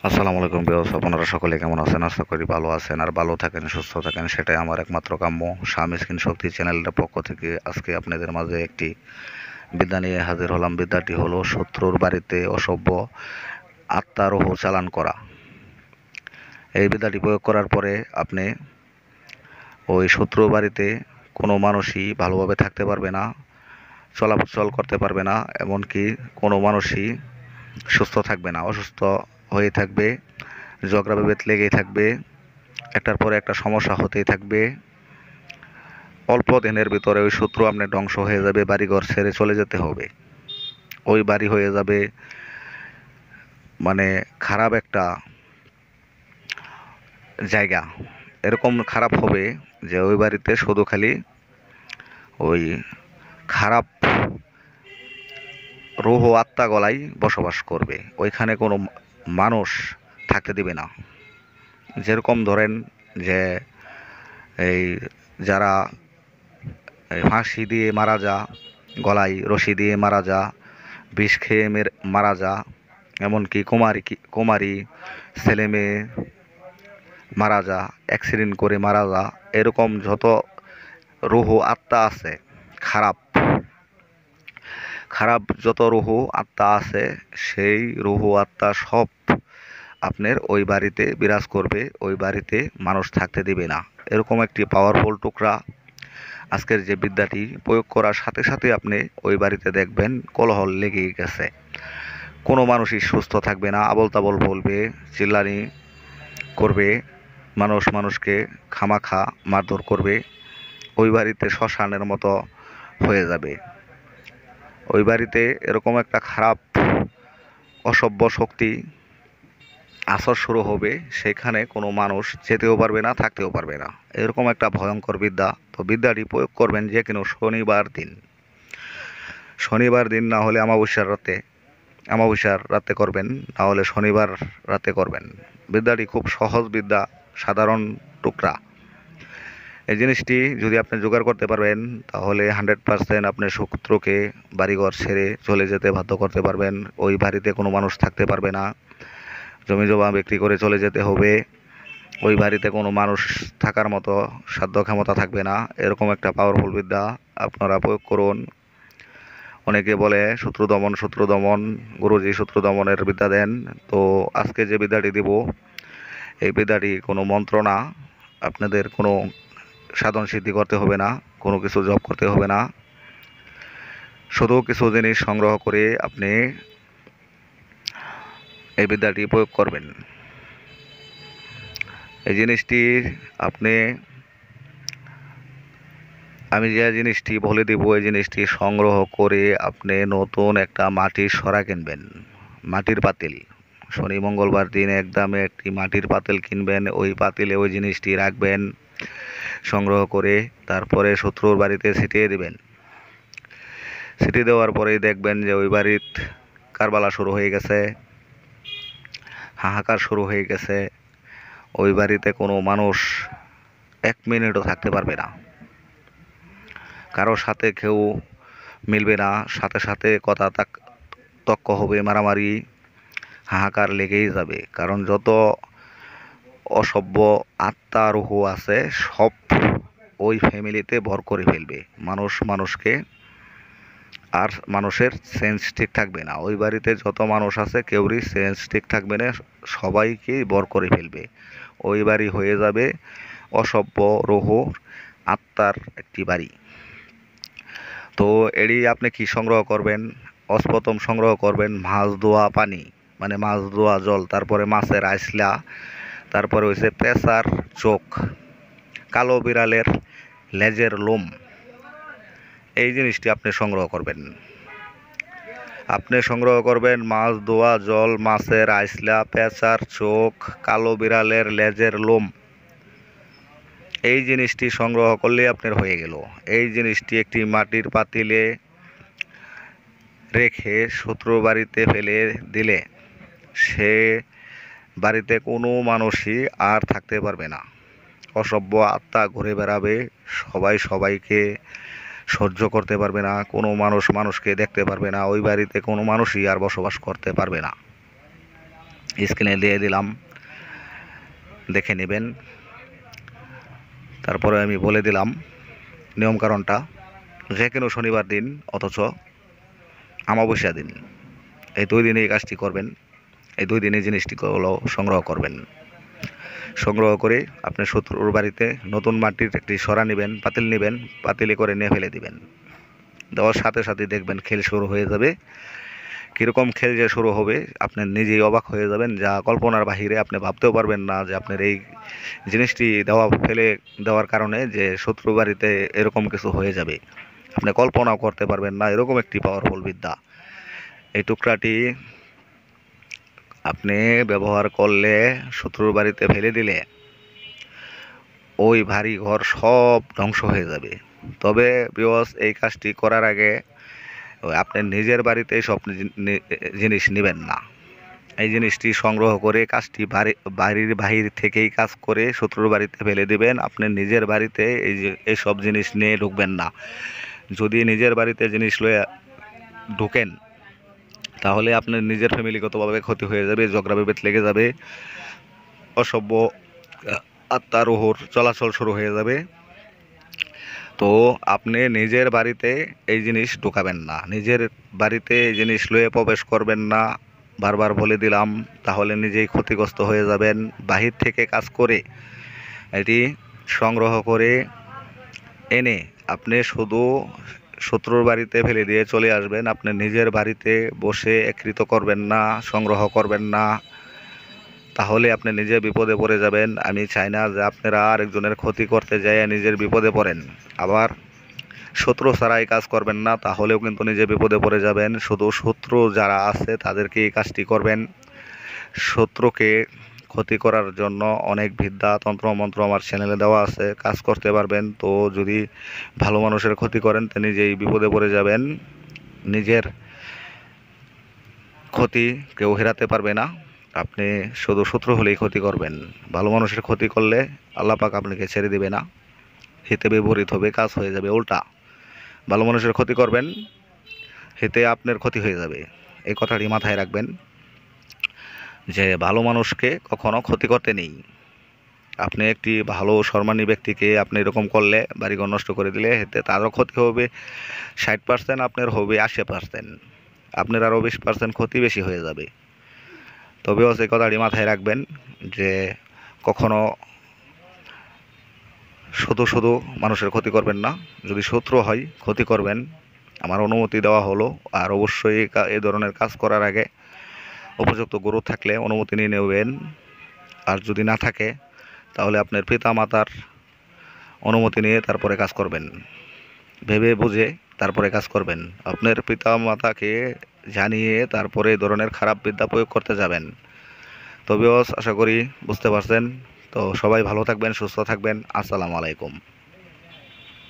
আসসালামু আলাইকুম বিয়স, আপনারা সকলে কেমন আছেন? আশা করি ভালো আছেন আর ভালো থাকেন, সুস্থ থাকেন, সেটাই আমার একমাত্র কাম্য। স্বামী স্ক্রিন শক্তি চ্যানেলের পক্ষ থেকে আজকে আপনাদের মাঝে একটি বিদ্যা নিয়ে হাজির হলাম। বিদ্যাটি হলো শত্রুর বাড়িতে অসভ্য আত্মারোহ চালান করা। এই বিদ্যাটি প্রয়োগ করার পরে আপনি ওই শত্রুর বাড়িতে কোনো মানুষই ভালোভাবে থাকতে পারবে না, চলাচল করতে পারবে না, এমনকি কোনো মানুষই সুস্থ থাকবে না, অসুস্থ হয়ে থাকবে, ঝগড়া বিভেদ লেগেই থাকবে, একটার পরে একটা সমস্যা হতেই থাকবে। অল্প দিনের ভিতরে ওই শত্রু আপনার ধ্বংস হয়ে যাবে, বাড়িঘর ছেড়ে চলে যেতে হবে। ওই বাড়ি হয়ে যাবে মানে খারাপ একটা জায়গা। এরকম খারাপ হবে যে ওই বাড়িতে শুধু খালি ওই খারাপ রূহ আত্মা গলাই বসবাস করবে, ওইখানে কোনো মানুষ থাকতে দিবে না। যেরকম ধরেন যে এই যারা ফাঁসি দিয়ে মারা যা, গলায় রশি দিয়ে মারা যা, বিষ খেয়ে মারা যা, এমনকি কুমারী ছেলে মেয়ে মারা যা, অ্যাক্সিডেন্ট করে মারা যা, এরকম যত রূহ আত্মা আছে, খারাপ খারাপ যত রূহ আত্মা আছে, সেই রূহ আত্মা সব আপনার ওই বাড়িতে বিরাজ করবে, ওই বাড়িতে মানুষ থাকতে দিবে না। এরকম একটি পাওয়ারফুল টুকরা আজকের যে বিদ্যাটি প্রয়োগ করার সাথে সাথে আপনি ওই বাড়িতে দেখবেন কোলাহল লেগেই গেছে। কোনো মানুষই সুস্থ থাকবে না, আবল তাবল বলবে, চিল্লানি করবে, মানুষ মানুষকে খামাখা মারধর করবে। ওই বাড়িতে শ্মশানের মতো হয়ে যাবে। ওই বাড়িতে এরকম একটা খারাপ অসভ্য শক্তি আসর শুরু হবে, সেখানে কোনো মানুষ যেতেও পারবে না, থাকতেও পারবে না। এরকম একটা ভয়ঙ্কর বিদ্যা। তো বিদ্যাটি প্রয়োগ করবেন যে কোনো শনিবার দিন, শনিবার দিন না হলে অমাবস্যার রাতে করবেন, না হলে শনিবার রাতে করবেন। বিদ্যাটি খুব সহজ বিদ্যা, সাধারণ টুকরা। এই জিনিসটি যদি আপনি জোগাড় করতে পারবেন, তাহলে 100% আপনি শত্রুকে বাড়িঘর ছেড়ে চলে যেতে বাধ্য করতে পারবেন। ওই বাড়িতে কোনো মানুষ থাকতে পারবে না, জমি জমা বিক্রি করে চলে যেতে হবে। ওই বাড়িতে কোনো মানুষ থাকার মতো সাধ্য ক্ষমতা থাকবে না। এরকম একটা পাওয়ারফুল বিদ্যা আপনারা প্রয়োগ করুন। অনেকে বলে শত্রু দমন, গুরুজি শত্রু দমনের বিদ্যা দেন। তো আজকে যে বিদ্যাটি দিব, এই বিদ্যাটি কোনো মন্ত্র না, আপনাদের কোনো সাধন সিদ্ধি করতে হবে না, কোনো কিছু জপ করতে হবে না। শুধু কিছু জিনিস সংগ্রহ করে আপনি এই বিদ্যাটি প্রয়োগ করবেন। এই জিনিসটি আপনি, আমি যে জিনিসটি বলে দেব, এই জিনিসটি সংগ্রহ করে আপনি নতুন একটা মাটির সরা কিনবেন, মাটির পাতিল। শনি মঙ্গলবার দিন একদমে একটি মাটির পাতিল কিনবেন, ওই পাতিলে ওই জিনিসটি রাখবেন সংগ্রহ করে। তারপরে শত্রুর বাড়িতে ছিটিয়ে দেবেন। ছিটিয়ে দেওয়ার পরেই দেখবেন যে ওই বাড়ির কারবালা শুরু হয়ে গেছে, হাহাকার শুরু হয়ে গেছে। ওই বাড়িতে কোনো মানুষ 1 মিনিটও থাকতে পারবে না, কারো সাথে কেউ মিলবে না, সাথে সাথে কথা তক্ক হবে, মারামারি হাহাকার লেগেই যাবে। কারণ যত অসভ্য আত্মা রূহ আছে, সব ওই ফ্যামিলিতে ভর করে ফেলবে। মানুষ মানুষকে, আর মানুষের সেন্স ঠিক থাকবে না। ওই বাড়িতে যত মানুষ আছে কেউরই সেন্স ঠিক থাকবে না, সবাইকেই বর করে ফেলবে। ওই বাড়ি হয়ে যাবে অসভ্য রূহ আত্মার একটি বাড়ি। তো এরই আপনি কি সংগ্রহ করবেন? প্রথম সংগ্রহ করবেন মাছ ধোয়া পানি, মানে মাছ ধোয়া জল, তারপরে মাছের আইসলা, তারপরে হয়েছে পেঁচার চোখ, কালো বিড়ালের লেজের লোম। এই জিনিসটি আপনি সংগ্রহ করবেন। আপনি সংগ্রহ করবেন মাছ ধোয়া জল, মাছের আইসলা, পেঁচার চোখ, কালো বিড়ালের লেজের লোম। এই জিনিসটি সংগ্রহ করলে আপনার হয়ে গেল। এই জিনিসটি একটি মাটির পাতিলে রেখে শত্রু বাড়িতে ফেলে দিলে সে বাড়িতে কোনো মানুষই আর থাকতে পারবে না। অসভ্য আত্মা ঘুরে বেড়াবে, সবাই সবাইকে সহ্য করতে পারবে না, কোনো মানুষ মানুষকে দেখতে পারবে না, ওই বাড়িতে কোনো মানুষই আর বসবাস করতে পারবে না। স্ক্রিনে দিয়ে দিলাম, দেখে নেবেন। তারপরে আমি বলে দিলাম নিয়মকানুনটা, যে কোনো শনিবার দিন অথচ অমাবস্যা দিন, এই 2 দিনে এই কাজটি করবেন। এই 2 দিনে জিনিসটিগুলো সংগ্রহ করবেন। সংগ্রহ করে আপনি শত্রুর বাড়িতে নতুন মাটির একটি সরা নেবেন, পাতিল নেবেন, পাতিলে করে নিয়ে ফেলে দিবেন। দেওয়ার সাথে সাথে দেখবেন খেল শুরু হয়ে যাবে। কীরকম খেল যে শুরু হবে আপনি নিজেই অবাক হয়ে যাবেন, যা কল্পনার বাহিরে। আপনি ভাবতেও পারবেন না যে আপনার এই জিনিসটি ফেলে দেওয়ার কারণে যে শত্রু বাড়িতে এরকম কিছু হয়ে যাবে। আপনি কল্পনাও করতে পারবেন না, এরকম একটি পাওয়ারফুল বিদ্যা। এই টুকরাটি আপনি ব্যবহার করলে, শত্রুর বাড়িতে ফেলে দিলে ওই ভারী ঘর সব ধ্বংস হয়ে যাবে। তবে ভিউয়ার্স, এই কাজটি করার আগে আপনি নিজের বাড়িতে সব জিনিস নেবেন না। এই জিনিসটি সংগ্রহ করে কাজটি বাড়ির বাহির থেকেই কাজ করে শত্রুর বাড়িতে ফেলে দেবেন। আপনি নিজের বাড়িতে এই সব জিনিস নিয়ে ঢুকবেন না। যদি নিজের বাড়িতে জিনিস লয়ে ঢুকেন তাহলে আপনার নিজের ফ্যামিলিগতভাবে ক্ষতি হয়ে যাবে, ঝগড়া বিভেদ লেগে যাবে, অসভ্য আত্মা রুহুর চলাচল শুরু হয়ে যাবে। তো আপনি নিজের বাড়িতে এই জিনিস ঢুকাবেন না, নিজের বাড়িতে এই জিনিস লয়ে প্রবেশ করবেন না, বারবার বলে দিলাম। তাহলে নিজেই ক্ষতিগ্রস্ত হয়ে যাবেন। বাহির থেকে কাজ করে এটি সংগ্রহ করে এনে আপনি শুধু শত্রুর বাড়িতে ফেলে দিয়ে চলে আসবেন। আপনি নিজের বাড়িতে বসে একত্রিত করবেন না, সংগ্রহ করবেন না, তাহলে আপনি নিজে বিপদে পড়ে যাবেন। আমি চাই না যে আপনারা আরেকজনের ক্ষতি করতে যেয়ে নিজের বিপদে পড়েন। আবার শত্রু ছাড়াই কাজ করবেন না, তাহলেও কিন্তু নিজে বিপদে পড়ে যাবেন। শুধু শত্রু যারা আছে তাদেরকে এই কাজটি করবেন। শত্রুকে ক্ষতি করার জন্য অনেক বিদ্যা তন্ত্র মন্ত্র আমার চ্যানেলে দেওয়া আছে, কাজ করতে পারবেন। তো যদি ভালো মানুষের ক্ষতি করেন তো নিজেই বিপদে পড়ে যাবেন। নিজের ক্ষতি কেউ হেরাতে পারবে না। আপনি শুধু শত্রু হলেই ক্ষতি করবেন। ভালো মানুষের ক্ষতি করলে আল্লাহ পাক আপনাকে ছেড়ে দেবে না, হিতে বিপরীত হবে, কাজ হয়ে যাবে উল্টা। ভালো মানুষের ক্ষতি করবেন, হিতে আপনার ক্ষতি হয়ে যাবে। এই কথাটি মাথায় রাখবেন যে ভালো মানুষকে কখনো ক্ষতি করতে নেই। আপনি একটি ভালো সম্মানী ব্যক্তিকে আপনি এরকম করলে, বাড়িঘর নষ্ট করে দিলে, এতে তারও ক্ষতি হবে 60%, আপনার হবে 80%, আপনার আরও 20% ক্ষতি বেশি হয়ে যাবে। তবেও সেই কথাটি মাথায় রাখবেন যে কখনো শুধু শুধু মানুষের ক্ষতি করবেন না। যদি শত্রু হয় ক্ষতি করবেন, আমার অনুমতি দেওয়া হলো। আর অবশ্যই এই ধরনের কাজ করার আগে উপযুক্ত গুরু থাকলে অনুমতি নিয়ে নেবেন। আর যদি না থাকে তাহলে আপনার পিতা মাতার অনুমতি নিয়ে তারপরে কাজ করবেন, ভেবে বুঝে তারপরে কাজ করবেন। আপনার পিতা মাতাকে জানিয়ে তারপরে এই ধরনের খারাপ বিদ্যা প্রয়োগ করতে যাবেন। তবেও আশা করি বুঝতে পারছেন। তো সবাই ভালো থাকবেন, সুস্থ থাকবেন। আসসালামু আলাইকুম।